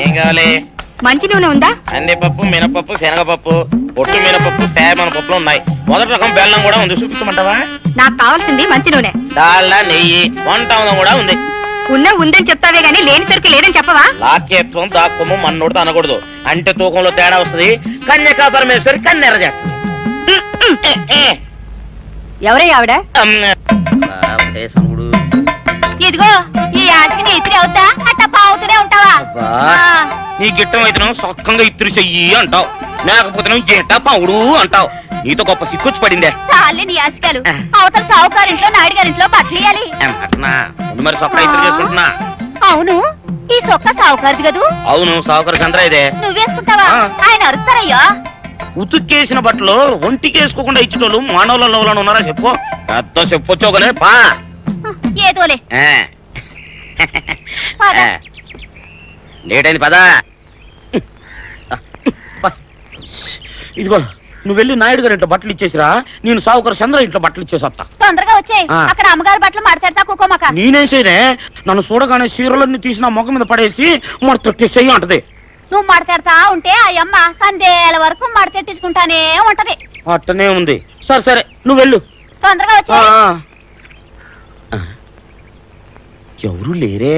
ఏం కావాలి? మంచి నూనె ఉందా? కందిపప్పు, మినపప్పు, శనగపప్పు, పొట్టు మినపప్పు, తేమన పప్పులు ఉన్నాయి. మొదటి రకం బెల్లం కూడా ఉంది, చూపించమంటావా? నాకు కావాల్సింది మంచి నూనె. డాల్డా, నెయ్యి, వంట కూడా ఉంది. ఉందని చెప్తావే గానీ లేని సరికి లేదని చెప్పవా? లాక్యత్వం దాక్కుము మన్నోడితో అనకూడదు, అంటే తూకంలో తేడా వస్తుంది. కన్యకా పరమేశ్వరి కన్నెర చేస్తుంది. ఎవరయ్యా ఆవిడ? ఇదిగో ఈ ఆటకి నీ ఇత్రి అవుతా అట్ట పావుతూనే ఉంటావా? నీ గిట్టం అయితే సొక్కంగా ఇత్తురు చెయ్యి అంటావు, లేకపోతే గిట్ట పావుడు అంటావు. నీతో గొప్ప సిక్కుచ్చి పడిందే. చాలే నీ ఆశకాలు. అవతల సావుకారింట్లో నాయుడు గారింట్లో బట్టలేయాలి. మరి సొక్క ఇత్తురు చేసుకుంటున్నా. అవును, ఈ సొక్క సావుకారిది కదూ? అవును, సావుకారు చంద్ర ఇదే. నువ్వేసుకుంటావా? ఆయన అరుస్తారయ్యా. ఉతుక్కేసిన బట్టలు ఒంటికేసుకోకుండా ఇచ్చేటోళ్ళు మానవులలో ఉన్నారా చెప్పు? పెద్ద చెప్పొచ్చోగలే పా. ఏదోలే లేటైంది పదా. ఇదిగో నువ్వు వెళ్ళి నాయుడు గారి ఇంట్లో బట్టలు ఇచ్చేసిరా, నేను సావుకారు చంద్ర ఇంట్లో బట్టలు ఇచ్చేసి వస్తా. తొందరగా వచ్చేయ్. అక్కడ అమ్మగారి బట్టలు మాడతాడతా కుకోమక. నేనేం చేయనే, నన్ను చూడగానే చీరలన్నీ తీసి నా ముఖం మీద పడేసి మొత్తం అంటది. నువ్వు మాడతాడతా ఉంటే ఆ అమ్మ సందేల వరకు మడతెట్టించుకుంటానే ఉంటది. అట్టనే ఉంది. సరే సరే నువ్వు వెళ్ళు. తొందరగా వచ్చే. ఎవరు లేరే,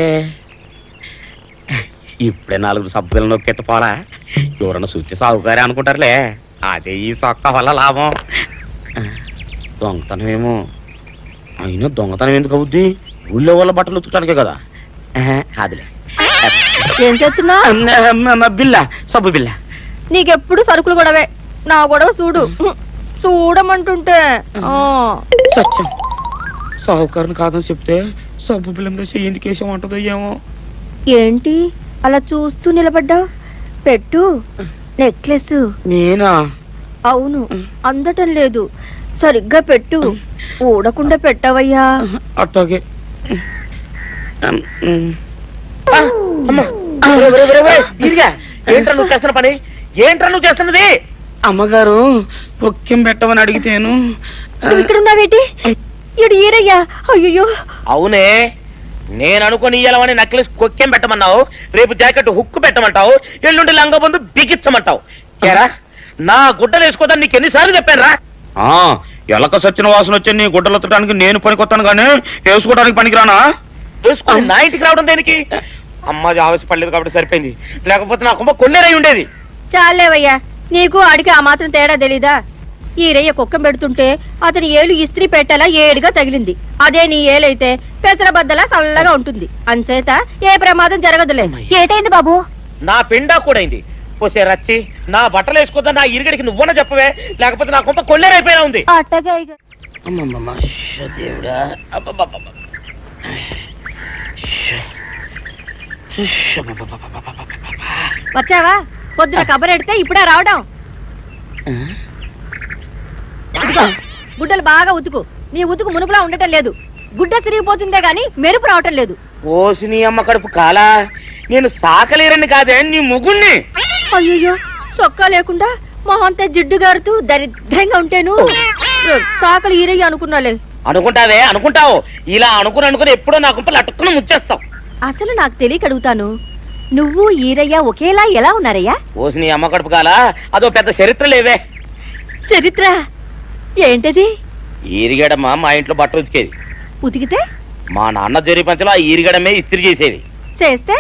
ఇప్పుడే 4 సభ్యులను నొక్కెత్తపోరా. ఎవరన్నా చూస్తే సాగుగారే అనుకుంటారులే. అదే ఈ సొక్క వల్ల లాభం. దొంగతనమేమో. అయినా దొంగతనం ఎందుకు అవుద్ది? ఊళ్ళో వాళ్ళ బట్టలు ఉతుకడానికే కదా. అదిలే. ఏం చేస్తున్నా? బిల్ల, సబ్బు బిల్ల. నీకెప్పుడు సరుకులు గొడవే. నా గొడవ చూడు. చూడమంటుంటే సత్యం, సాహుకారుని కాదని చెప్తే సబ్బు బిల్లంగా ఎందుకు వేసామంటుందో ఏమో. ఏంటి అలా చూస్తూ నిలబడ్డావు? పెట్టు. నెక్లెస్. నేనా? అవును, అందటం లేదు. సరిగ్గా పెట్టు. ఊడకుండా పెట్టవయ్యా. అట్టాగే. ఏంట్రా నువ్వు చేస్తున్న పని? ఏంట్రా నువ్వు చేస్తున్నది? అమ్మగారు పొక్కెం పెట్టమని అడిగితేను. ఇక్కడున్నావేటి? ఇడు ఈరయ్యా. అయ్యో. అవునే, నేను అనుకుని ఇయ్యాలని నెక్లెస్ కొక్కెం పెట్టమన్నావు, రేపు జాకెట్ హుక్కు పెట్టమంటావు, ఎల్లుండి లంగబందు బిగించమంటావు. కేరా నా గుడ్డలు వేసుకోదని నీకు ఎన్నిసార్లు చెప్పాను రా? ఎలక సచ్చిన వాసన వచ్చి నీ గుడ్డలు ఎత్తడానికి నేను పనికొత్తాను కానీ వేసుకోవడానికి పనికిరానా? వేసుకో. నా ఇంటికి రావడం దేనికి? అమ్మాది ఆవేశపడలేదు కాబట్టి సరిపోయింది, లేకపోతే నా కుమ్మ కొన్నేరై ఉండేది. చాలేవయ్యా, నీకు అడిగి ఆ మాత్రం తేడా తెలీదా? ఈరయ్య కుక్కం పెడుతుంటే అతని ఏలు ఇస్త్రీ పెట్టేలా ఏడుగా తగిలింది. అదే నీ ఏలైతే పెసరబద్దలా చల్లగా ఉంటుంది. అంచేత ఏ ప్రమాదం జరగదులే. ఏటైంది బాబు? నా పిండా కూడా అయింది. పోసే రచ్చి, నా బట్టలు వేసుకోద్దా నా ఇరుగడికి నువ్వన చెప్పవే, లేకపోతే నా కొంత కొల్లేరైపోయినా ఉంది. వచ్చావా? పొద్దున కబరెడితే ఇప్పుడే రావడం. గుడ్డలు బాగా ఉతుకు. నీ ఉతుకు మునుపులా ఉండటం లేదు. గుడ్డ తిరిగిపోతుందే గాని మెరుపు రావటం లేదు. ఓసి నీ అమ్మ కడుపు కాలా, నేను సాకలేరని కాదే నీ ముగుణ్ణి. అయ్యో, సొక్కా లేకుండా మొహంతా జిడ్డు గారుతూ దరిద్రంగా ఉంటేను సాకలు ఈరయ్య అనుకున్నాలే. అనుకుంటావే, అనుకుంటావు. ఇలా అనుకుని ఎప్పుడో నా గుంపలు అటుక్కుని ముచ్చేస్తావు. అసలు నాకు తెలియక అడుగుతాను, నువ్వు ఈరయ్య ఒకేలా ఎలా ఉన్నారయ్యా? ఓసి నీ అమ్మ కడుపు కాలా, అదో పెద్ద చరిత్ర లేవే. చరిత్ర ఏంటది? ఈరిగడమ్మ మా ఇంట్లో బట్టలు ఉతికేది. ఉతికితే మా నాన్న జరి పంచలో ఆ ఈరిగడమే ఇస్త్రీ చేసేది. చేస్తే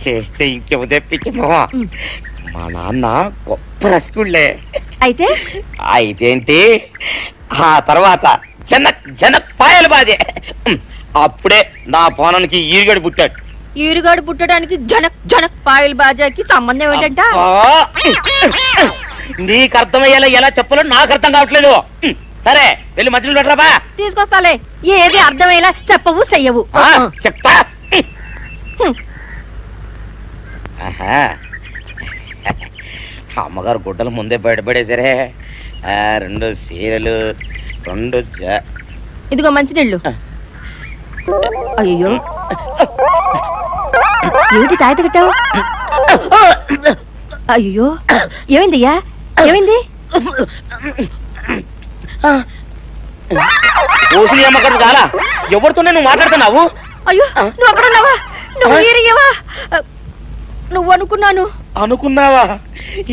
చేస్తే ఇంకేమో తెప్పించి మా నాన్న గొప్ప రసికుళ్ళే. అయితే అయితేంటి, ఆ తర్వాత జనక్ పాయలు బాధే. అప్పుడే నా పోనానికి ఈరిగడు పుట్టాడు. ఈరుగాడు పుట్టడానికి జనక్ పాయల్ బాజాకి సంబంధం ఏంటంట? నీకు అర్థమయ్యేలా ఎలా చెప్పాలో నాకు అర్థం కావట్లేదు. సరే వెళ్ళి మధ్యలో పెట్టరాబా. తీసుకొస్తాలే. ఏది అర్థమయ్యేలా చెప్పవు చెయ్యవు. చెప్తా. అమ్మగారు గుడ్డలు ముందే బయటపడేసరే. 2 చీరలు, 2 ఇదిగో మంచినీళ్ళు. అయ్యో, ఏమిటి తాయిత కట్టావు? అయ్యో, ఏమైందయ్యా? ఏమైంది? ఓసిలి అమ్మకడు కాలా ఎవరితోనే నువ్వు మాట్లాడుతున్నావు? అయ్యో నువ్వు అక్కడున్నావా? నువ్వు ఈరయ్యవా? నువ్వు అనుకున్నాను. అనుకున్నావా?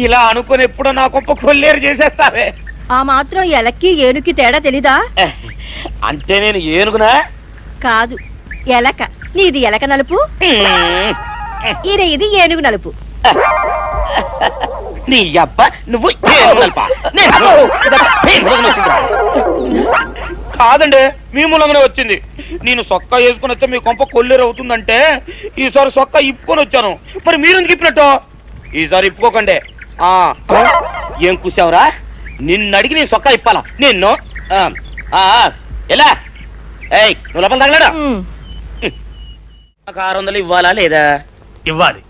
ఇలా అనుకుని ఎప్పుడో నా గొప్ప కొల్లేరు చేసేస్తావే. ఆ మాత్రం ఎలక్కి ఏనుకి తేడా తెలీదా? అంటే నేను ఏనుగునా? కాదు, ఎలక. నీది ఎలక నలుపు, ఇది ఏనుగు నలుపు. నీ అబ్బ నువ్వు ఏనుగు నలుపా? కాదండి, మీ మూలంగానే వచ్చింది. నేను సొక్కా వేసుకుని వచ్చా మీ కొంప కొల్లేరు అవుతుందంటే ఈసారి సొక్కా ఇప్పుకొని వచ్చాను. మరి మీరు ఎందుకు ఇప్పినట్టు? ఈసారి ఇప్పుకోకండి. ఏం కూసావురా? నిన్ను అడిగి నేను సొక్కా ఇప్పాలా నిన్ను? ఎలా ఏయ్ నువ్వు లోపల తగలడా? 600 ఇవ్వాలా లేదా? ఇవ్వాలి.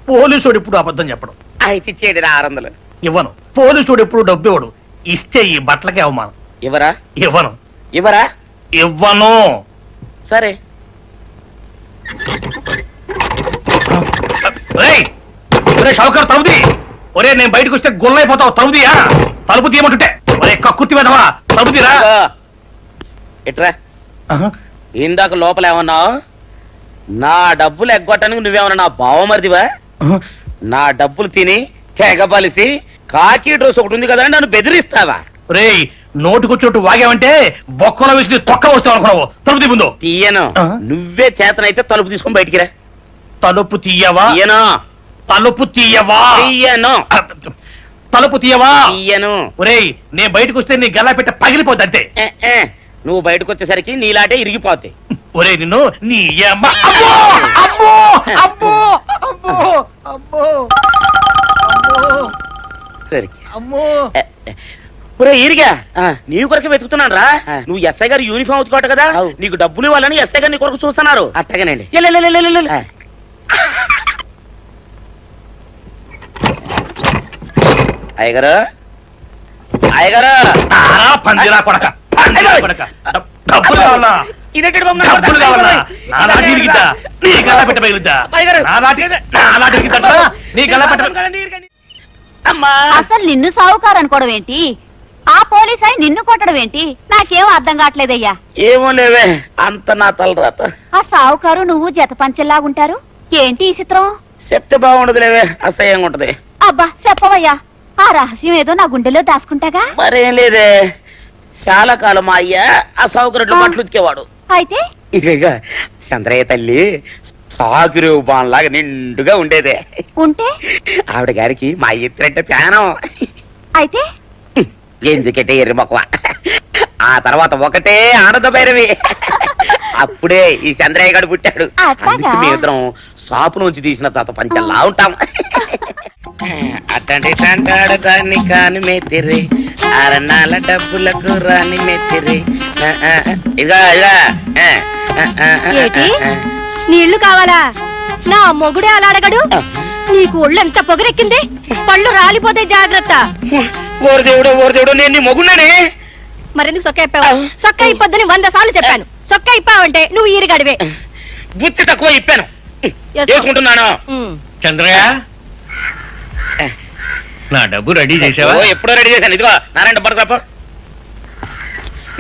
పోలీసుడు ఎప్పుడు అబద్ధం చెప్పడం. అయితే ఇచ్చేది 600. ఇవ్వను. పోలీసుడు ఎప్పుడు డబ్బు ఇవ్వడు. ఇస్తే ఈ బట్టలకే అవమానం. ఇవ్వరా? ఇవ్వను. ఇవ్వరా? ఇవ్వను. సరే. షౌకర్ తలుపుది. ఒరే నేను బయటకు వస్తే గొల్లైపోతావు. తలుపుదియా? తలుపు తీయమంటుంటే ఒరే కక్కుర్తి వెదవా తలుపు తీరా. ఇట్రా. ఇందాక లోపల ఏమన్నావు? నా డబ్బులు ఎగ్గొట్టడానికి నువ్వేమన్నా నా బావమరిదివా? నా డబ్బులు తిని తెగబలిసి కాకి డ్రెస్ ఒకటి ఉంది కదా నన్ను బెదిరిస్తావా? రేయ్ నోటుకొచ్చోటు వాగావంటే బొక్కలో వేసి తొక్క వస్తావు అనుకున్నావు. తలుపు తీ ముందు. తీయను. నువ్వే చేతనైతే తలుపు తీసుకొని బయటికి రా. తలుపు తీయవా? తీయను. తలుపు తీయవా? తీయను. తలుపు తీయవా? తీయను. ఒరేయ్ నేను బయటకు వస్తే నీ గల్లా పెట్ట పగిలిపోద్ది అంతే. నువ్వు బయటకు వచ్చేసరికి నీలాటే ఇరిగిపోతాయి. ఒరే నిన్ను నీ అమ్మ. అబ్బో అబ్బో అబ్బో అబ్బో అబ్బో సరే అమ్మో. ఒరే ఈరిగా నీ కొరకు వెతుకుతున్నాను రా. నువ్వు ఎస్ఐ గారు యూనిఫామ్ అవుతుకోట కదా, నీకు డబ్బులు ఇవ్వాలని ఎస్ఐ గారు నీ కొరకు చూస్తున్నారు. అట్టగానండి. అయ్యగారు అయ్యగారు పందిరా కొడక డబ్బులు కావాలా? డబ్బులు కావాలా? నా లాఠీ ఇరిగిద్దా? నీ గల్లా పెట్ట పగిలిద్దా? నా లాఠీ ఇరిగిద్దా? నీ గల్లా పెట్ట అసలు నిన్ను సావుకారు అనుకోవడం ఏంటి? ఆ పోలీస్ అయి నిన్ను కొట్టడం ఏంటి? నాకేం అర్థం కావట్లేదయ్యా. ఏమో లేవే, అంత నా తలరాత. ఆ సావుకారు నువ్వు జత పంచెల్లాగుంటారు ఏంటి ఈ చిత్రం? చెప్తే బాగుండదు లేవే, అసహ్యంగా ఉంటది. అబ్బా చెప్పవయ్యా, ఆ రహస్యం ఏదో నా గుండెలో దాచుకుంటాగా. మరేం లేదే, చాలా కాలం మా అయ్య ఆ సౌకర్యం బట్టలు ఉతికేవాడు. అయితే ఇక చంద్రయ్య తల్లి సాగురు బాన్లాగా నిండుగా ఉండేదే. ఉంటే ఆవిడ గారికి మా ఇద్దరంటే ప్యానం. అయితే ఎందుకంటే ఎర్రి మొక్కవ. ఆ తర్వాత ఒకటే ఆనంద భైరవి. అప్పుడే ఈ చంద్రయ్య గారు పుట్టాడు. మేమిద్దరం షాపు నుంచి తీసిన చత పంచల్లా ఉంటాం. అట్టండి తంటాడు దాన్ని కాని మెత్తిరి, అరణాల డబ్బులకు రాని మెత్తిరి. ఇదిగా నీళ్లు కావాలా? నా మొగుడే అలా అడగడు. నీకు ఒళ్ళు ఎంత పొగరెక్కింది, పళ్ళు రాలిపోతే జాగ్రత్త. ఓరు దేవుడు నేను నీ మొగున్నానే. మరెందుకు సొక్క ఇప్పావు? సొక్క ఇప్పొద్దని 100 సార్లు చెప్పాను. సొక్క ఇప్పావంటే నువ్వు ఈరుగడివే. బుద్ధి తక్కువ ఇప్పాను, చేసుకుంటున్నాను. చంద్రయ్య నా డబ్బు రెడీ చేసావా? ఎప్పుడో రెడీ చేశాను. ఇదిగో నారాయణ డబ్బు తప్ప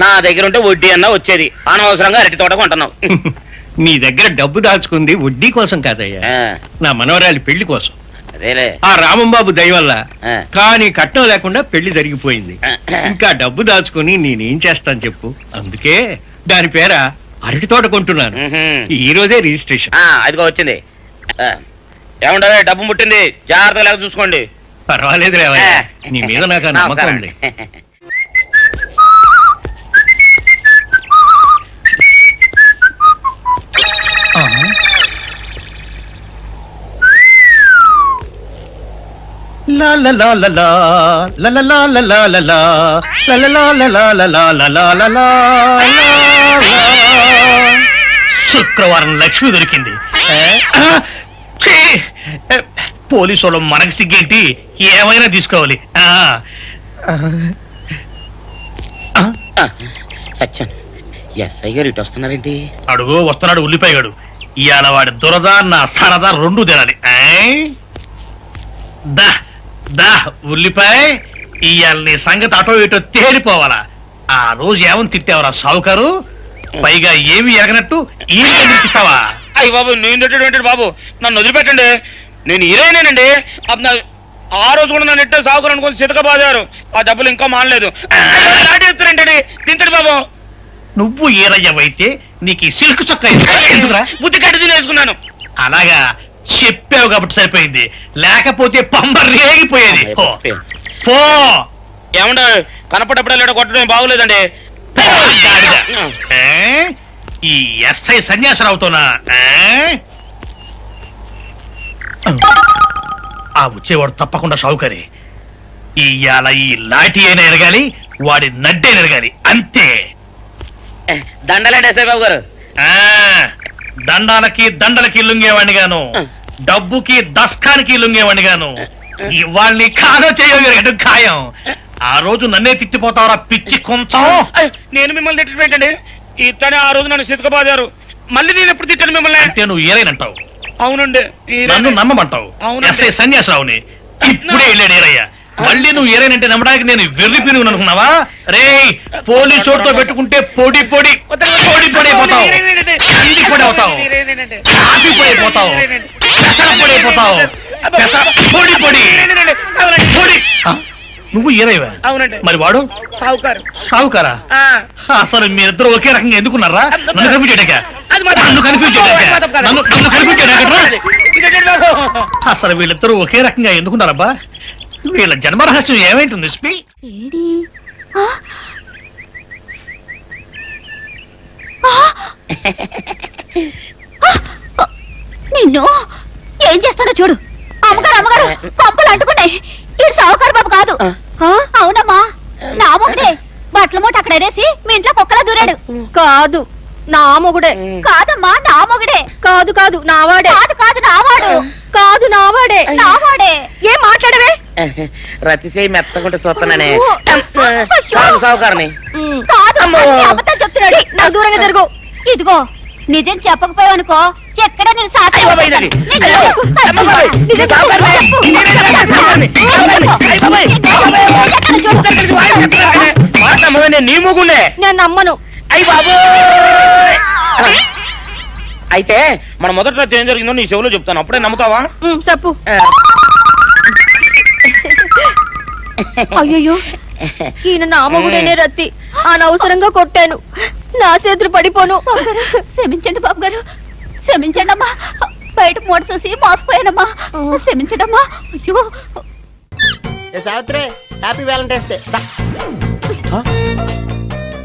నా దగ్గర ఉంటే వడ్డీ అన్నా వచ్చేది. అనవసరంగా అరటి తోట కొంటున్నావు. నీ దగ్గర డబ్బు దాచుకుంది వడ్డీ కోసం కాదయ్యా, నా మనవరాలి పెళ్లి కోసం. అదేలే, ఆ రామంబాబు దయ వల్ల కానీ కట్నం లేకుండా పెళ్లి జరిగిపోయింది. ఇంకా డబ్బు దాచుకుని నేనేం చేస్తాను చెప్పు. అందుకే దాని పేర అరటి తోట కొంటున్నాను. ఈ రోజే రిజిస్ట్రేషన్. అదిగో వచ్చింది. ఏముండవే, డబ్బు ముట్టింది, జాగ్రత్తగా లేక చూసుకోండి. పర్వాలేదు రేవయ్య, నీ మీద నాకు నమ్మకం ఉంది. శుక్రవారం లక్ష్మి దొరికింది. పోలీసు వాళ్ళు మనకి సిగ్గేంటి, ఏమైనా తీసుకోవాలి. సత్యం, ఎస్ఐ గారు ఇటు వస్తున్నారేంటి? అడుగు వస్తున్నాడు ఉల్లిపాయగాడు. ఇవాళ వాడి దురద నా సరదా రెండు తినాలి. దా దా ఉల్లిపాయ, ఇవాళ నీ సంగతి అటో ఇటో తేలిపోవాలా. ఆ రోజు ఏమని తిట్టావరా సావుకారు? పైగా ఏమి ఎరగనట్టు ఈ ఇస్తావా? అయ్యి బాబు నేను తిట్టేటువంటి బాబు నన్ను వదిలిపెట్టండి. నేను హీరోయినేనండి. ఆ రోజు కూడా నన్ను ఎట్టే సాగుకుని అనుకుని సితక బాదారు. ఆ డబ్బులు ఇంకా మానలేదు. నాటేస్తారంటండి. తింటాడు బాబు. నువ్వు ఏరయ్యవైతే నీకు ఈ సిల్క్ చొక్క ఎందుకురా? బుద్ధి కట్టి తినేసుకున్నాను. అలాగా చెప్పావు కాబట్టి సరిపోయింది, లేకపోతే పంబ రేగిపోయేది. పో. ఏమంటే కనపడప్పుడే కొట్టడం బాగోలేదండి. ఈ ఎస్ఐ సన్యాసరావుతోనా? ఆ వచ్చేవాడు తప్పకుండా షావుకరే. ఇవాళ ఈ లాఠీ అయినా ఎరగాలి, వాడి నడ్డే ఎరగాలి, అంతే. దండలేండి ఎస్ఐ బాబు గారు. దండాలకి దండలకి లొంగేవాడిని గాను, డబ్బుకి దస్కానికి లొంగేవాడిని గాను. వాళ్ళని కాదో చేయడం ఖాయం. ఆ రోజు నన్నే తిట్టిపోతావరా పిచ్చి కొంచెం. నేను మిమ్మల్ని తిట్టండి. ఇతనే ఆ రోజు నన్ను సితకబాదారు. మళ్ళీ నేను ఎప్పుడు తిట్టాను మిమ్మల్ని? అంటే నువ్వు ఏరైనంటావు. అవునండి. నన్ను నమ్మమంటావు. ఎస్ఐ సన్యాసరావుని ఇప్పుడే వెళ్ళాడు ఏరయ్య. మళ్ళీ నువ్వు ఏరైనంటే నమ్మడానికి నేను వెర్రి పిరుగు అనుకున్నావా? రే పోలీసు చోటుతో పెట్టుకుంటే పొడి పొడి పొడి పొడి అయిపోతావు, కంది పొడి అవుతావు, కాఫీ పొడి అయిపోతావు, పెసర పొడి అయిపోతావు, పొడి పొడి పొడి. నువ్వు ఏరైవా? అవునండి. మరి వాడు సావుకారు. సావుకారా? అసలు మీరిద్దరు ఒకే రకంగా ఎందుకున్నారా? నన్ను కన్ఫ్యూజ్ చేయడాక, నన్ను కన్ఫ్యూజ్ చేయడాక, నన్ను కన్ఫ్యూజ్ చేయడాక. అసలు వీళ్ళిద్దరూ ఒకే రకంగా ఎందుకున్నారబ్బా? వీళ్ళ జన్మరహస్యం ఏమైంటుంది? నిన్ను ఏం చేస్తాడో చూడు. అమ్మగారు అమ్మగారు పంపులు అంటుకున్నాయి. ఈ సావుకారు బాబు కాదు. అవునమ్మా, నా మొగుడే. బట్టల మూట అక్కడ ఎరేసి మీ ఇంట్లో కుక్కలా దూరాడు. కాదు నా మొగుడే. కాదమ్మా, నా మొగుడే. కాదు కాదు నావాడే. కాదు కాదు నావాడు. కాదు నావాడే. నావాడే. ఏం మాట్లాడవే? రతిసేయి మెత్తకుంటే చూస్తున్నానే అయ్యో. సావుకారని. కాదు, అమ్మో. అన్ని అబద్ధాలు చెప్తున్నాడు. నాకు దూరంగా జరుగు. ఇదిగో నిజం చెప్పకపోయావనుకో ఎక్కడ నేను సాక్షి అయ్య బాబాయ్ ఇది. అమ్మ బాబాయ్, ఇది సావుకారనే. నేను నీ ముగుండే. నేను నమ్మను. అయ్యి బాబు. అయితే మన మొదటి రాత్రి ఏం జరిగిందో నీ చెవులో చెప్తాను, అప్పుడే నమ్ముతావా? చెప్పు. అయ్యో, ఈయన నా మొగుడేనే రత్తి. అనవసరంగా కొట్టాను. నా చేతులు పడిపోను. క్షమించండి బాబు గారు, క్షమించండి అమ్మా. బయట మూట చూసి మోసపోయానమ్మా. క్షమించండి అమ్మా. అయ్యో సావిత్రి, హ్యాపీ వ్యాలంటైన్స్ డే.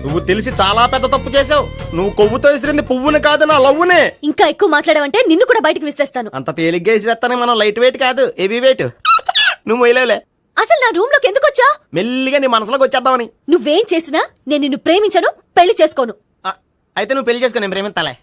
నువ్వు తెలిసి చాలా పెద్ద తప్పు చేసావు. నువ్వు కొవ్వుతో విసిరింది పువ్వుని కాదు, నా లవ్వునే. ఇంకా ఎక్కువ మాట్లాడమంటే నిన్ను కూడా బయటకు విసిరేస్తాను. అంత తేలిగ్గా విసిరేస్తానే మనం లైట్ వెయిట్ కాదు, హెవీ వెయిట్. నువ్వు మొయ్యలేవులే. అసలు నా రూమ్ లోకి ఎందుకు వచ్చా? మెల్లిగా నీ మనసులోకి వచ్చేద్దామని. నువ్వేం చేసినా నేను నిన్ను ప్రేమించను, పెళ్లి చేసుకోను. అయితే నువ్వు పెళ్లి చేసుకో, నేను ప్రేమిస్తాలే.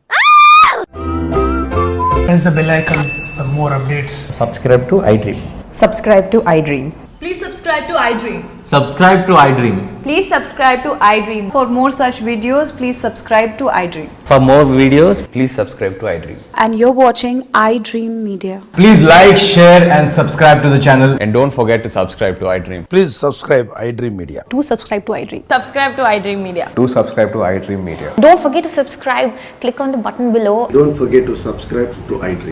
Press the bell icon for more updates. Subscribe to iDream. Subscribe to iDream. Please subscribe to iDream. Subscribe to iDream. Please subscribe to iDream. For more such videos, please subscribe to iDream. For more videos, please subscribe to iDream. And you're watching iDream Media. Please like, share and subscribe to the channel. And don't forget to subscribe to iDream. Please subscribe iDream Media. Do subscribe to iDream. Subscribe to iDream Media. Do subscribe to iDream Media. Don't forget to subscribe. Click on the button below. Don't forget to subscribe to iDream.